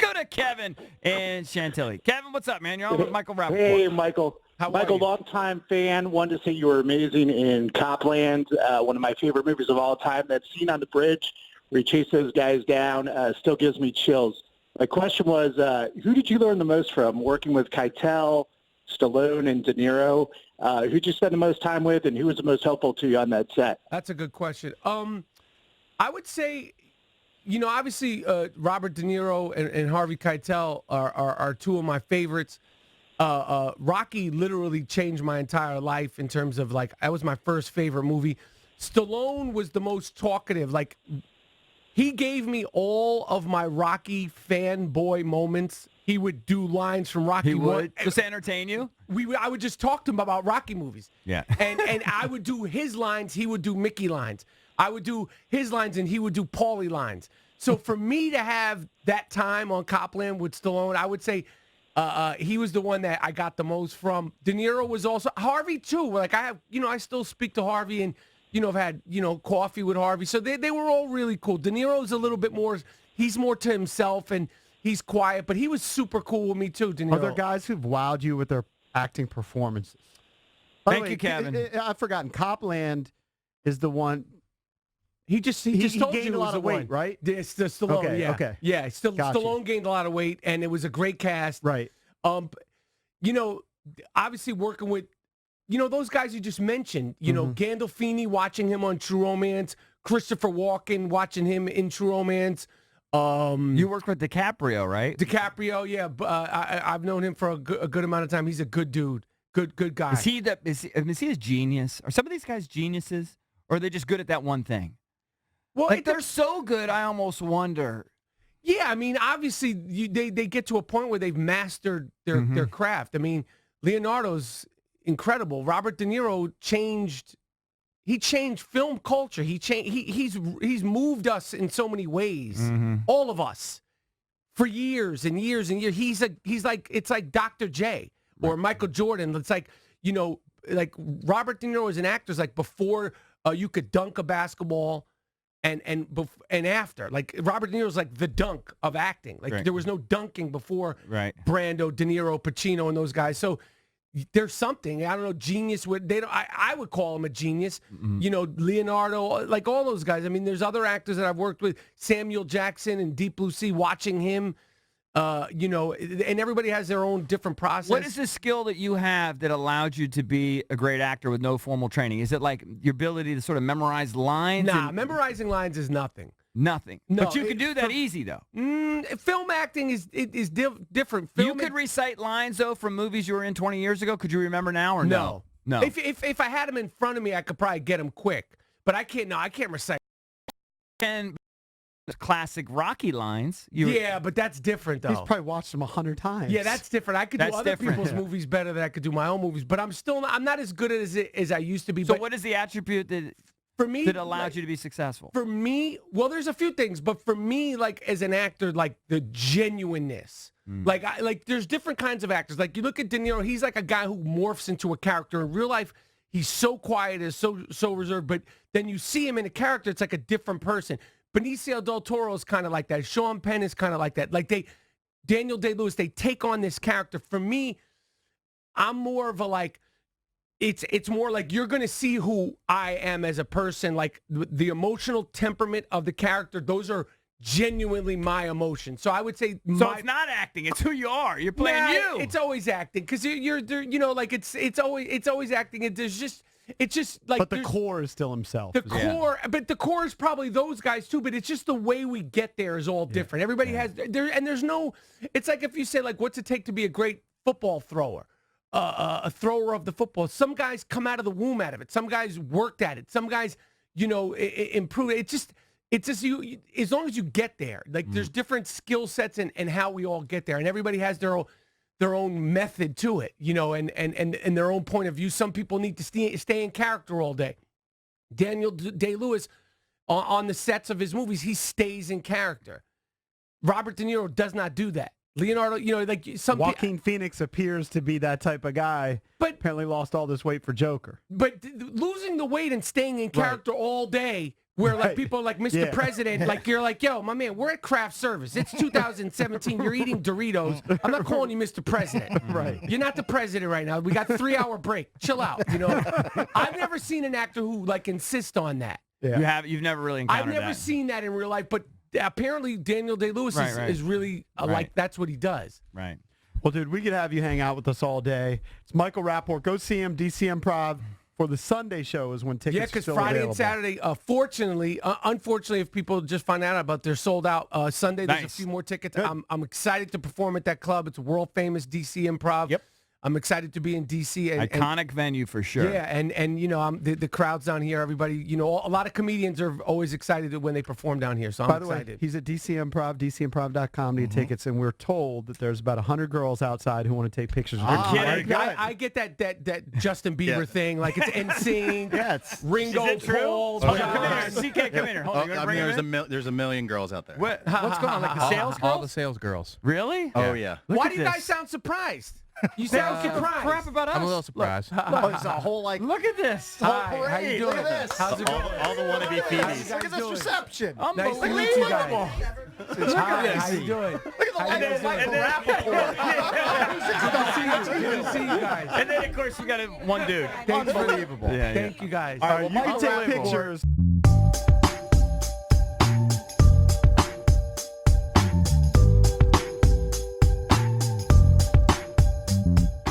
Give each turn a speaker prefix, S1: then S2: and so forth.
S1: go to Kevin and Chantilly. Kevin, what's up, man? You're on with Michael Rapaport.
S2: Hey, Michael.
S1: How
S2: Michael,
S1: are you?
S2: longtime fan. Wanted to say you were amazing in Copland, one of my favorite movies of all time. That scene on the bridge where he chased those guys down still gives me chills. My question was, who did you learn the most from, working with Keitel, Stallone, and De Niro? Who did you spend the most time with, and who was the most helpful to you on that set?
S3: That's a good question. I would say, obviously Robert De Niro and Harvey Keitel are two of my favorites. Rocky literally changed my entire life in terms of, that was my first favorite movie. Stallone was the most talkative. He gave me all of my Rocky fanboy moments. He would do lines from Rocky.
S1: He would just to entertain you.
S3: I would just talk to him about Rocky movies.
S1: Yeah.
S3: And I would do his lines. He would do Mickey lines. I would do his lines, and he would do Paulie lines. So for me to have that time on Copland with Stallone, I would say he was the one that I got the most from. De Niro was also Harvey too. I still speak to Harvey and. I've had, coffee with Harvey. So they were all really cool. De Niro's a little bit more, he's more to himself and he's quiet, but he was super cool with me too, De Niro.
S4: Are there guys who've wowed you with their acting performances?
S1: Thank you, Kevin.
S4: I've forgotten. Copland is the one.
S3: He just
S4: He
S3: told
S4: gained
S3: you
S4: a lot of weight, right?
S3: It's the Stallone,
S4: Okay,
S3: yeah.
S4: okay.
S3: Yeah,
S4: Gotcha.
S3: Stallone gained a lot of weight, and it was a great cast.
S4: Right.
S3: Obviously working with, those guys you just mentioned, Gandolfini, watching him on True Romance, Christopher Walken, watching him in True Romance.
S1: You worked with DiCaprio, right?
S3: DiCaprio, yeah. I've known him for a good amount of time. He's a good dude, good guy.
S1: Is he a genius? Are some of these guys geniuses, or are they just good at that one thing?
S3: Well,
S1: they're so good, I almost wonder.
S3: Yeah, I mean, obviously, they get to a point where they've mastered their craft. I mean, Leonardo's incredible. Robert De Niro changed film culture. He's moved us in so many ways. All of us for years and years and years. It's like Dr. J or Michael Jordan. It's like Robert De Niro as an actor is like before you could dunk a basketball and after. Like Robert De Niro's like the dunk of acting. There was no dunking before Brando, De Niro, Pacino, and those guys. So there's something, I don't know, genius. I would call him a genius. Leonardo, like all those guys. I mean, there's other actors that I've worked with, Samuel Jackson and Deep Blue Sea, watching him, and everybody has their own different process.
S1: What is the skill that you have that allowed you to be a great actor with no formal training? Is it like your ability to sort of memorize lines?
S3: Nah, memorizing lines is nothing.
S1: Nothing.
S3: No,
S1: but you can do that easy, though.
S3: Film acting is different.
S1: You could recite lines, though, from movies you were in 20 years ago. Could you remember now or no? No.
S3: If I had them in front of me, I could probably get them quick. But I can't. No, I can't recite.
S1: And classic Rocky lines.
S3: Yeah, but that's different, though.
S4: He's probably watched them 100 times.
S3: Yeah, that's different. I could do other people's movies better than I could do my own movies. But I'm not as good as I used to be.
S1: So what is the attribute
S3: for me,
S1: that allowed you to be successful?
S3: For me, well, there's a few things, but for me, as an actor, the genuineness. There's different kinds of actors. Like you look at De Niro, he's like a guy who morphs into a character. In real life, he's so quiet, is so reserved, but then you see him in a character, it's like a different person. Benicio del Toro is kind of like that. Sean Penn is kind of like that. Daniel Day-Lewis, they take on this character. For me, I'm more of a it's more like you're going to see who I am as a person, like the emotional temperament of the character. Those are genuinely my emotions. So I would say
S1: so it's not acting, it's who you are. You're playing you.
S3: It's always acting because it's always acting. It's just like
S4: but the core is still himself.
S3: But the core is probably those guys too, but it's just the way we get there is all different. Everybody has there's no, it's like if you say what's it take to be a great football thrower? A thrower of the football. Some guys come out of the womb out of it. Some guys worked at it. Some guys, improve it. It's just you. As long as you get there, there's different skill sets and how we all get there, and everybody has their own method to it, and their own point of view. Some people need to stay in character all day. Daniel Day-Lewis, on the sets of his movies, he stays in character. Robert De Niro does not do that. Leonardo,
S4: Joaquin Phoenix appears to be that type of guy, but apparently lost all this weight for Joker.
S3: But losing the weight and staying in character all day where like people are like Mr. President, like you're like, yo, my man, we're at craft service. It's 2017. You're eating Doritos. I'm not calling you Mr. President.
S4: Right.
S3: You're not the president right now. We got 3-hour break. Chill out. You know, I've never seen an actor who like insists on that.
S4: Yeah.
S1: You've never really encountered
S3: I've never
S1: that.
S3: seen that in real life, but apparently Daniel Day-Lewis
S1: Right.
S3: is really like that's what he does.
S1: Right.
S4: Well, dude, we could have you hang out with us all day. It's Michael Rapaport. Go see him, DC Improv. For the Sunday show is when tickets
S3: Yeah,
S4: are
S3: because
S4: still
S3: Friday
S4: available.
S3: and Saturday, unfortunately, if people just find out about they're sold out. Sunday, there's a few more tickets. I'm excited to perform at that club. It's world famous DC Improv.
S4: Yep.
S3: I'm excited to be in DC.
S1: Iconic venue for sure.
S3: Yeah, and you know, the crowds down here, everybody, you know, a lot of comedians are always excited when they perform down here. So I'm
S4: By the
S3: excited.
S4: way, he's at DC Improv, DCimprov.com to get tickets, and we're told that there's about 100 girls outside who want to take pictures of him.
S1: kidding.
S3: I get that Justin Bieber thing, like it's NSYNC, Ringo,
S1: Is it true?
S3: Paul,
S1: Come
S3: John.
S1: here, CK, come here. Hold on, you gonna bring him in?
S5: there's a million girls out there.
S1: What's going on? Like the sales girls?
S5: All the sales girls.
S1: Really?
S5: Oh yeah.
S3: Why
S1: at
S3: do you
S1: this.
S3: guys sound surprised? You sound surprised.
S1: Crap about us.
S5: I'm a little surprised.
S4: It's a whole like
S1: Look at this.
S3: Hi, how you doing?
S4: Look at this.
S3: How's it going?
S5: all the wannabe Phoebes.
S3: Look at this
S4: reception.
S3: Nice to meet you guys. Hi, how you doing?
S4: Look at the
S3: How you guys doing? Good to see you guys.
S1: And then, of course, you got one dude.
S3: Thanks for
S4: Unbelievable.
S1: Yeah,
S3: Thank you guys.
S4: All right, well, Mike, take
S1: Unbelievable.
S4: pictures.